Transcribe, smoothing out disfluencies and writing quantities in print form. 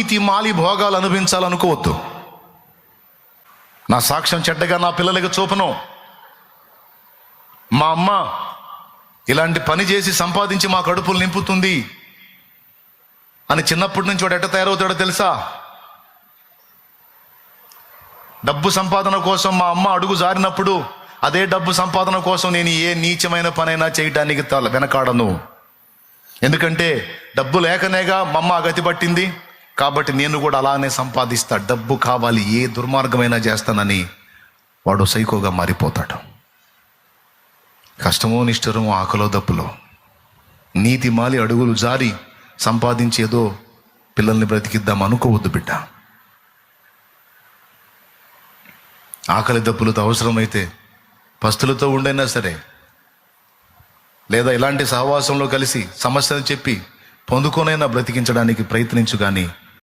నీతి మాలి భోగాలు అనుభవించాలనుకోవద్దు. నా సాక్ష్యం చెడ్డగా నా పిల్లలకి చూపను. మా అమ్మ ఇలాంటి పని చేసి సంపాదించి మా కడుపులు నింపుతుంది అని చిన్నప్పటి నుంచి వాడు ఎట్ట తయారవుతాడో తెలుసా? డబ్బు సంపాదన కోసం మా అమ్మ అడుగు జారినప్పుడు అదే డబ్బు సంపాదన కోసం నేను ఏ నీచమైన పనైనా చేయడానికి వెనకాడను. ఎందుకంటే డబ్బు లేకనేగా మా అమ్మ గతి పట్టింది, కాబట్టి నేను కూడా అలానే సంపాదిస్తా. డబ్బు కావాలి, ఏ దుర్మార్గమైనా చేస్తానని వాడు సైకోగా మారిపోతాడు. కష్టమో నిష్ఠురమో ఆకలో దప్పులో నీతి మాలి అడుగులు జారి సంపాదించి ఏదో పిల్లల్ని బ్రతికిద్దాం అనుకోవద్దు బిడ్డ. ఆకలి దప్పులతో అవసరమైతే పస్తులతో ఉండైనా సరే, లేదా ఇలాంటి సహవాసంలో కలిసి సమస్యలు చెప్పి పొందుకోనైనా బ్రతికించడానికి ప్రయత్నించు. కానీ